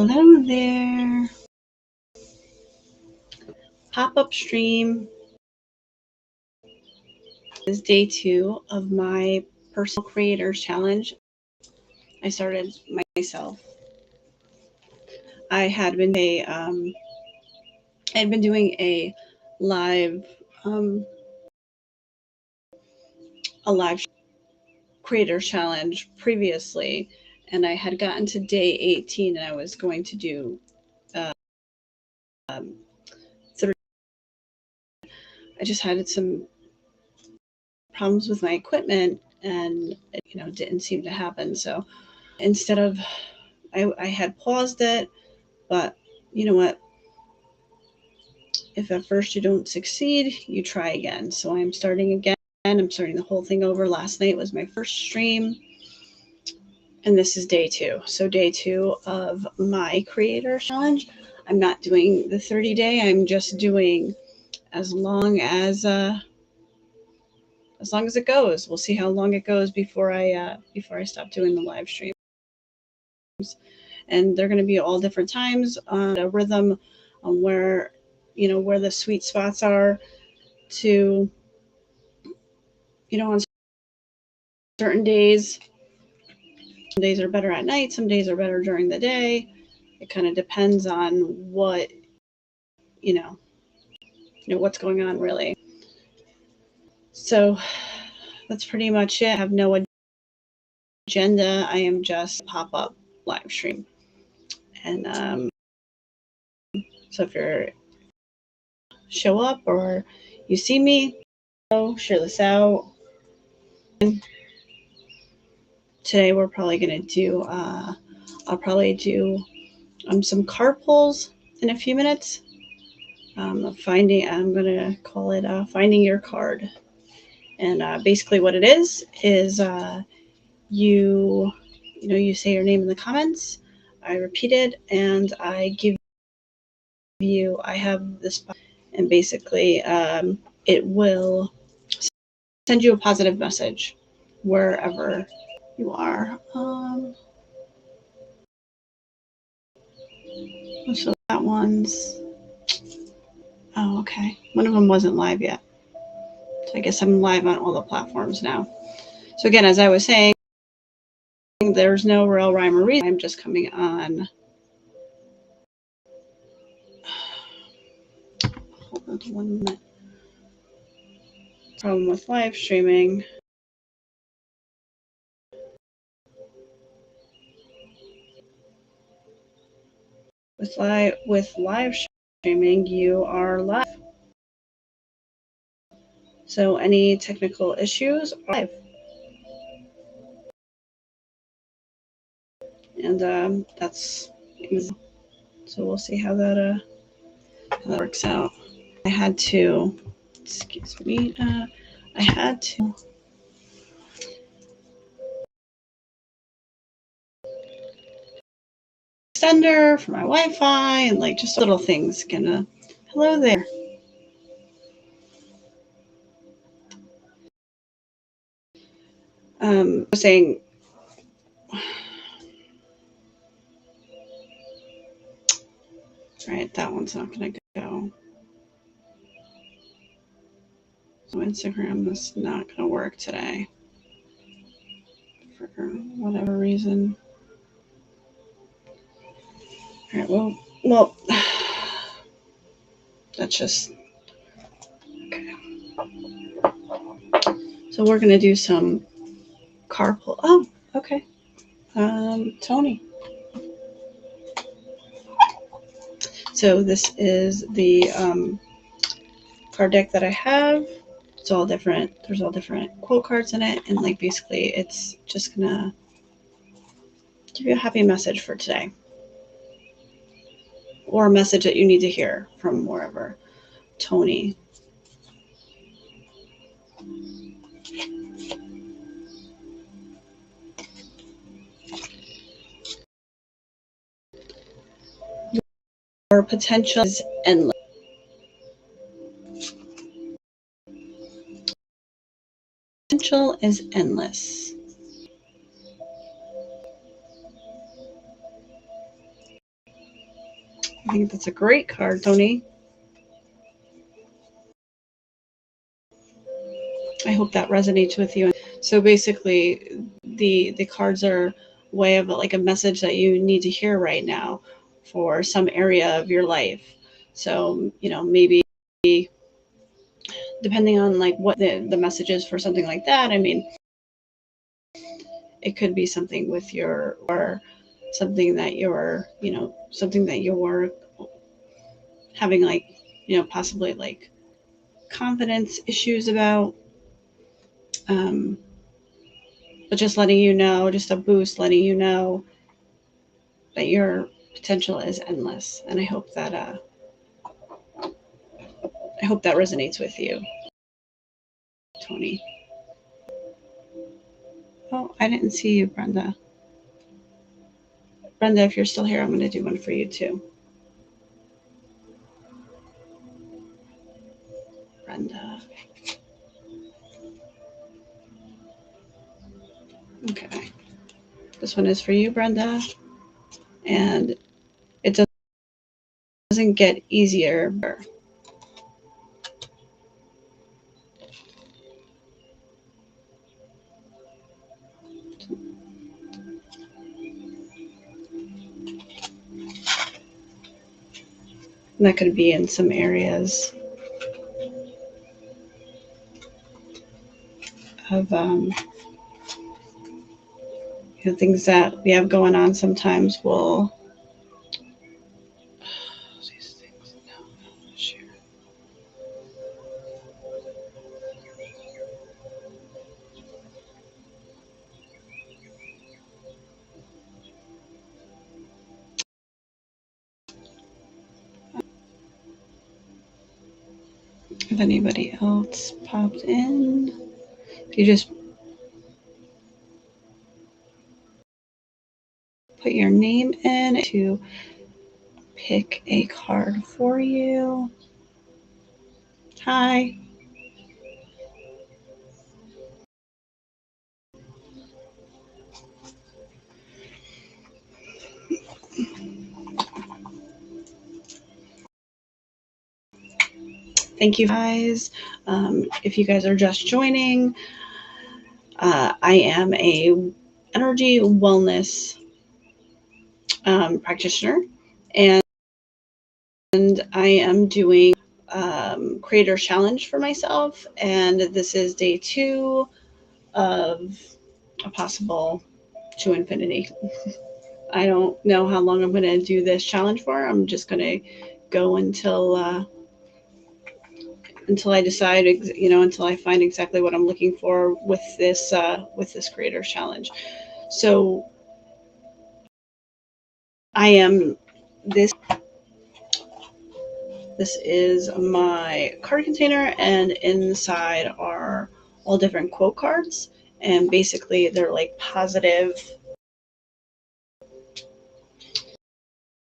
Hello there. Pop-up stream is day 2 of my personal creators challenge. I started myself. I had been doing a live creators challenge previously, and I had gotten to day 18, and I was going to do 30. I just had some problems with my equipment, and it didn't seem to happen. So instead of, I had paused it, but you know what? If at first you don't succeed, you try again. So I'm starting again. I'm starting the whole thing over. Last night was my first stream, and this is day 2. So day 2 of my creator challenge. I'm not doing the 30-day. I'm just doing as long as it goes. We'll see how long it goes before I stop doing the live streams. And they're going to be all different times on a rhythm on where the sweet spots are to, on certain days. Some days are better at night, some days are better during the day. It kind of depends on what, what's going on really. So that's pretty much it. I have no agenda. I am just pop-up live stream. And so if you're show up or you see me, share this out. Today we're probably going to do, I'll probably do some card pulls in a few minutes. I'm going to call it Finding Your Card. And basically what it is you say your name in the comments. I repeat it, and I have this, and basically it will send you a positive message wherever you are. So that one's, oh, okay. One of them wasn't live yet. So I guess I'm live on all the platforms now. So again, as I was saying, there's no real rhyme or reason. I'm just coming on. Hold on 1 minute. Problem with live streaming. With live streaming, you are live. So any technical issues are live. And that's, so we'll see how that works out. I had to, excuse me, I had to extender for my Wi-Fi and like just little things. Hello there. I was saying, right, that one's not going to go. So Instagram is not going to work today for whatever reason. All right, well, that's just, okay. So we're going to do some carpool. Oh, okay. Tony. So this is the card deck that I have. It's all different. There's all different quote cards in it. And like basically it's just going to give you a happy message for today. Or a message that you need to hear from wherever. Tony. Your potential is endless. Potential is endless. I think that's a great card, Tony. I hope that resonates with you. So basically, the cards are a way of like a message that you need to hear right now for some area of your life. So, you know, maybe depending on like what the message is for something like that, I mean, it could be something with your, or something that you're, you know, something that you're having like, you know, possibly like confidence issues about. Um, but just letting you know, just a boost, letting you know that your potential is endless. And I hope that resonates with you, Tony. Oh, I didn't see you, Brenda. Brenda, if you're still here, I'm going to do one for you too. Brenda. Okay. This one is for you, Brenda. And it doesn't get easier. And that could be in some areas of you know, things that we have going on. Sometimes we'll these things. No, sure. If anybody else popped in, if you just put your name in to pick a card for you. Hi. Thank you guys. If you guys are just joining, I am a energy wellness practitioner, and I am doing creator challenge for myself, and this is day 2 of a possible to infinity. I don't know how long I'm going to do this challenge for. I'm just going to go until I decide, you know, until I find exactly what I'm looking for with this creator challenge. So I am this. This is my card container, and inside are all different quote cards, and basically they're like positive,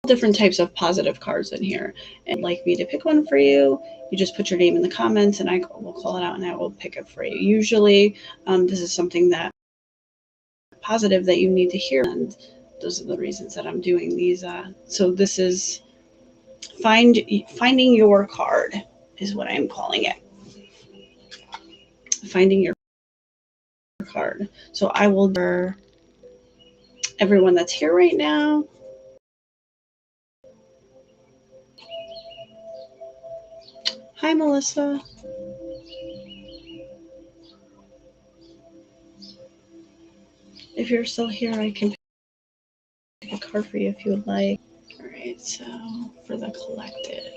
different types of positive cards in here. And like me to pick one for you, you just put your name in the comments and I will call it out and I will pick it for you. Usually this is something that positive that you need to hear, and those are the reasons that I'm doing these. So this is finding your card is what I'm calling it. Finding your card. So I will everyone that's here right now. Hi, Melissa. If you're still here, I can pick a card for you if you would like. All right, so for the collective.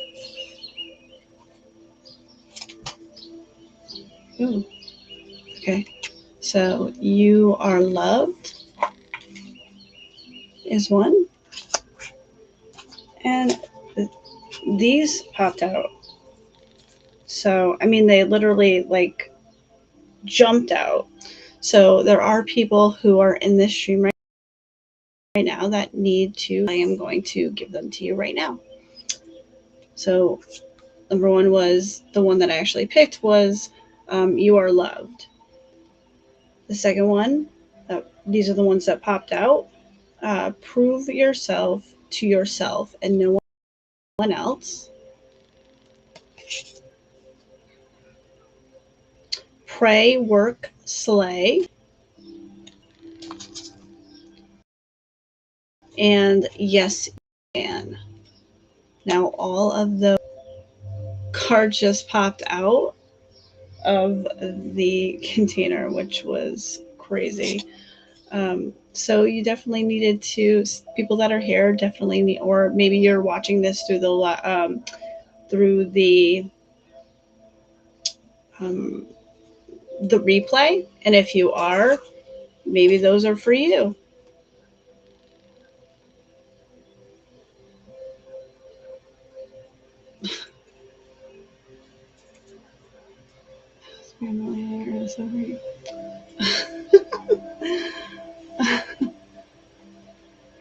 Ooh, okay. So you are loved is one. And these popped out. So, I mean, they literally like jumped out. So there are people who are in this stream right now that need to, I am going to give them to you right now. So number one was the one that I actually picked was you are loved. The second one, these are the ones that popped out. Prove yourself to yourself and no one else. Pray, work, slay. And yes, and now all of the cards just popped out of the container, which was crazy. So you definitely needed to, people that are here definitely need, or maybe you're watching this through um, the replay, and if you are, maybe those are for you.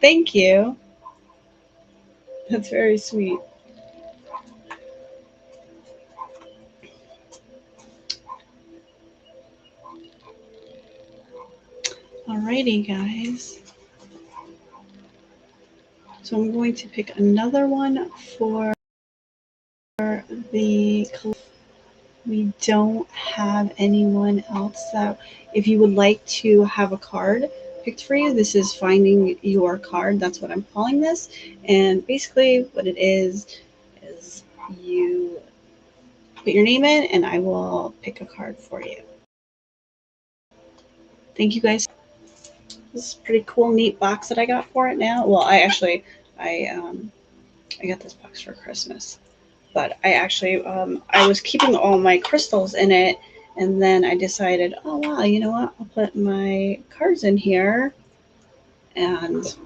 Thank you. That's very sweet. Alrighty, guys. So I'm going to pick another one for the. We don't have anyone else that, if you would like to have a card picked for you, this is finding your card. That's what I'm calling this. And basically, what it is you put your name in, and I will pick a card for you. Thank you guys. This is a pretty cool, neat box that I got for it now. Well, I got this box for Christmas, but I was keeping all my crystals in it, and then I decided, oh wow, you know what? I'll put my cards in here, and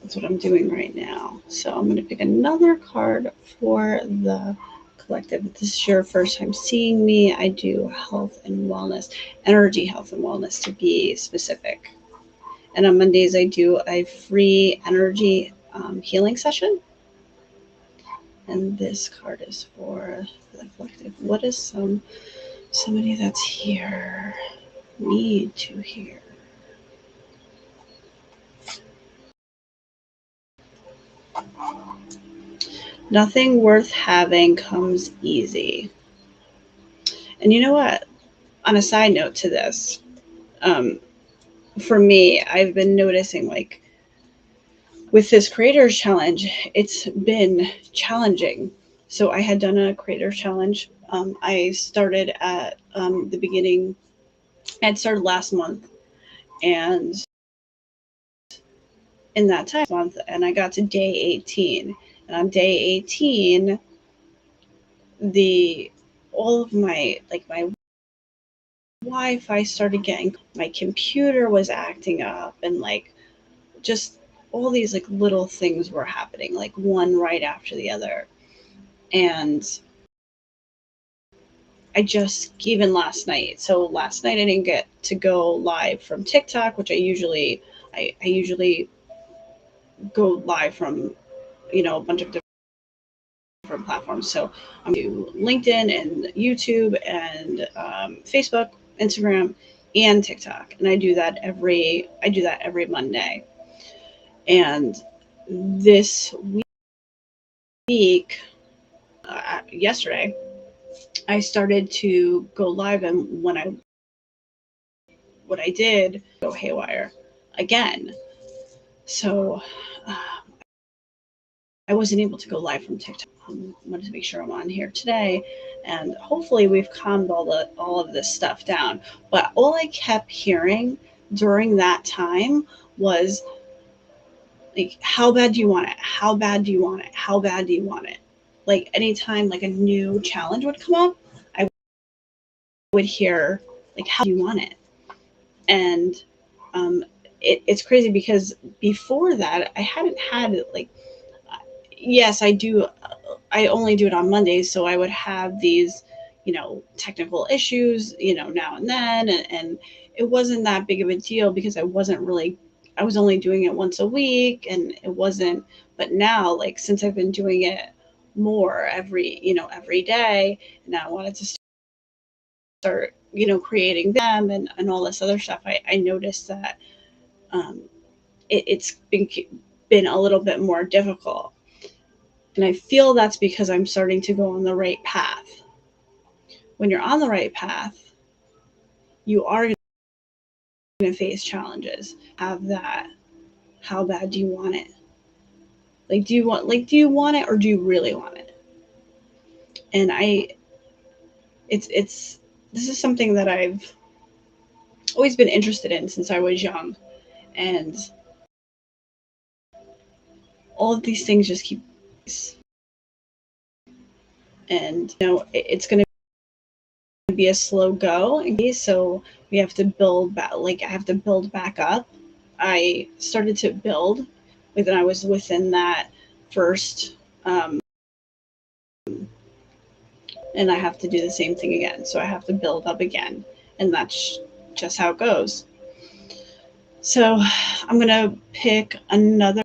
that's what I'm doing right now. So I'm going to pick another card for the collective. If this is your first time seeing me, I do health and wellness, energy health and wellness to be specific. And on Mondays, I do a free energy healing session. And this card is for the collective. What is somebody that's here need to hear? Nothing worth having comes easy. And you know what? On a side note to this, um, for me, I've been noticing, like, with this creators challenge, it's been challenging. So I had done a creators challenge. I started at the beginning. I'd started last month, and in that time month, and I got to day 18. And on day 18, the all of my Wi-Fi started getting, my computer was acting up, and like just all these like little things were happening, like one right after the other. And I just, even last night. So last night I didn't get to go live from TikTok, which I usually go live from, a bunch of different platforms. So I'm do LinkedIn and YouTube and Facebook, Instagram, and TikTok, and I do that every Monday. And this week, yesterday, I started to go live, and what I did go haywire again. So I wasn't able to go live from TikTok. I wanted to make sure I'm on here today, and hopefully we've calmed all of this stuff down. But all I kept hearing during that time was like, "How bad do you want it? How bad do you want it? How bad do you want it?" Like anytime like a new challenge would come up, I would hear like, "How do you want it?" And it's crazy because before that I hadn't had like, yes, I do. I only do it on Mondays, so I would have these, technical issues, now and then, and it wasn't that big of a deal because I was only doing it once a week, and it wasn't. But now, like since I've been doing it more every day, and I wanted to start, creating them and all this other stuff, I noticed that it's been a little bit more difficult. And I feel that's because I'm starting to go on the right path. When you're on the right path, you are going to face challenges. Have that. How bad do you want it? Do you want it, or do you really want it? And it's this is something that I've always been interested in since I was young. And all of these things just keep, and it's going to be a slow go. So we have to build back. I have to build back up. I started to build when I was within that first, and I have to do the same thing again. So I have to build up again, and that's just how it goes. So I'm gonna pick another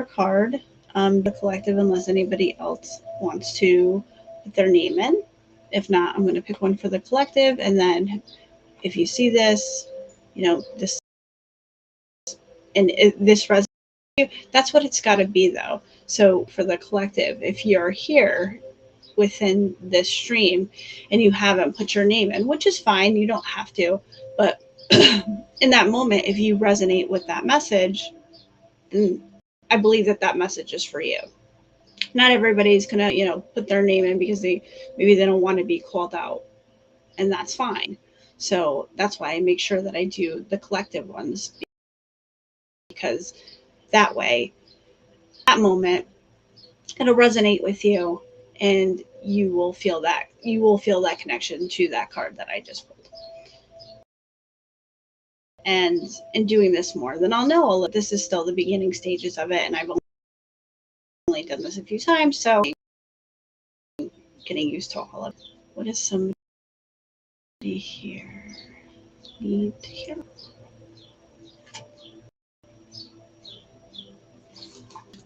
card, the collective, unless anybody else wants to put their name in. If not, I'm gonna pick one for the collective, and then if you see this, this and this resonates, that's what it's got to be, though. So for the collective, if you're here within this stream and you haven't put your name in, which is fine, you don't have to, but in that moment, if you resonate with that message, then I believe that message is for you. Not everybody's gonna put their name in because maybe they don't want to be called out, and that's fine. So that's why I make sure that I do the collective ones, because that way, that moment, it'll resonate with you, and you will feel that connection to that card that I just pulled. And in doing this more, then I'll know this is still the beginning stages of it, and I've only done this a few times, so I'm getting used to all of it. What is somebody here need to hear?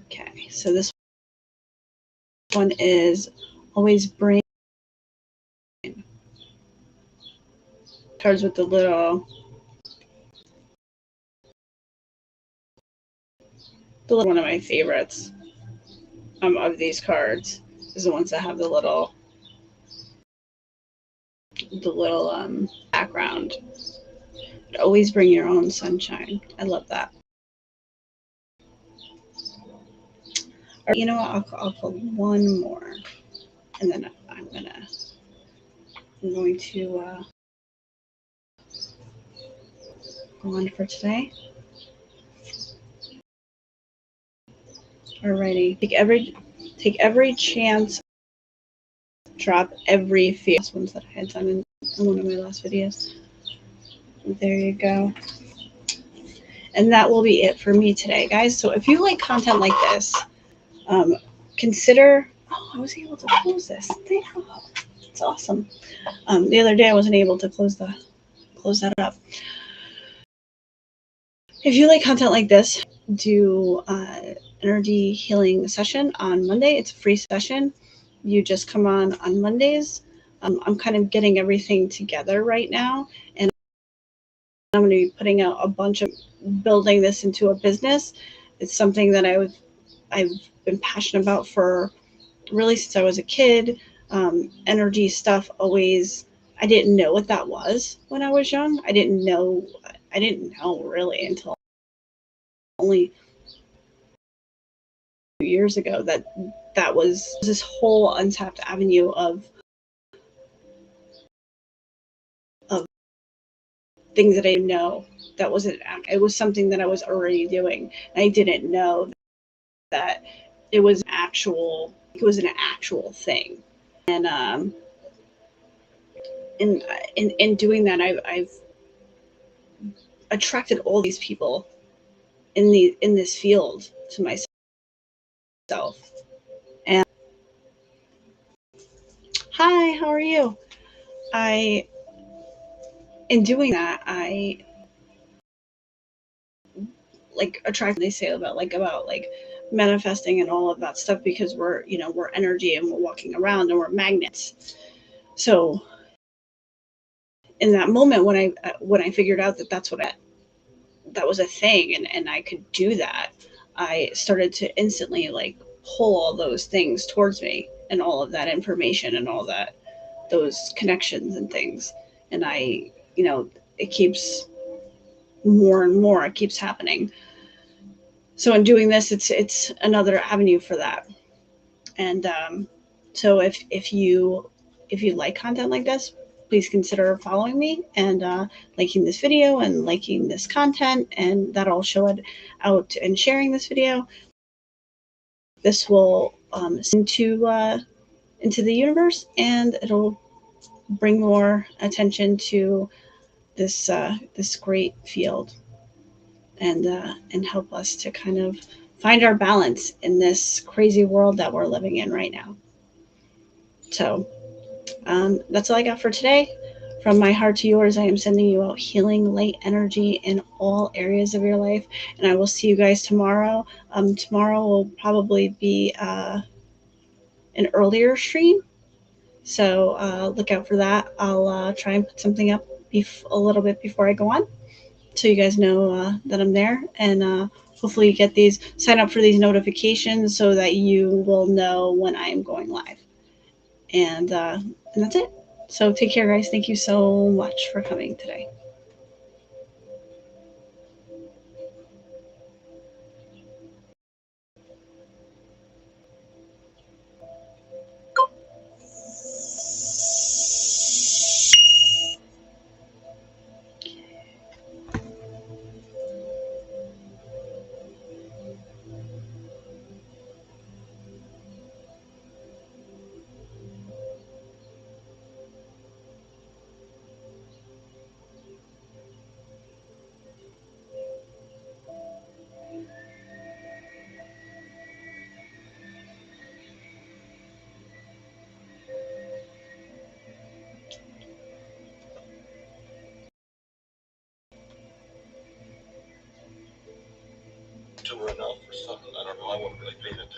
Okay, so this one is always bring cards with the little one of my favorites of these cards is the ones that have the little background. Always bring your own sunshine. I love that. You know what? I'll pull one more, and then I'm going to go on for today. Alrighty. Take every chance. Drop every fear. Last ones that I had done in one of my last videos. There you go. And that will be it for me today, guys. So if you like content like this, consider. Oh, I was able to close this. It's awesome. The other day I wasn't able to close that up. If you like content like this, do energy healing session on Monday. It's a free session. You just come on Mondays. I'm kind of getting everything together right now, and I'm going to be putting out a bunch of building this into a business. It's something that I've been passionate about for really since I was a kid. Energy stuff always, I didn't know what that was when I was young. I didn't know really until only years ago that was this whole untapped avenue of things that I didn't know. That wasn't, it was something that I was already doing. I didn't know that it was an actual thing. And in doing that, I've attracted all these people in this field to myself. And hi, how are you? In doing that, I attract, they say about manifesting and all of that stuff, because we're energy, and we're walking around, and we're magnets. So in that moment, when I figured out that that was a thing, and I could do that, I started to instantly pull all those things towards me and all of that information and all that those connections and things. And I, it keeps more and more, it keeps happening. So in doing this, it's another avenue for that. And so if you like content like this, please consider following me and liking this video and liking this content, and that'll show it out and sharing this video. This will into the universe, and it'll bring more attention to this great field, and help us to kind of find our balance in this crazy world that we're living in right now. So that's all I got for today. From my heart to yours, I am sending you out healing light energy in all areas of your life. And I will see you guys tomorrow. Tomorrow will probably be an earlier stream. So look out for that. I'll try and put something up a little bit before I go on, so you guys know that I'm there. And hopefully you get these, sign up for these notifications so that you will know when I am going live. And that's it. So take care, guys. Thank you so much for coming today. To run out for something. I don't know. I wasn't really paying attention.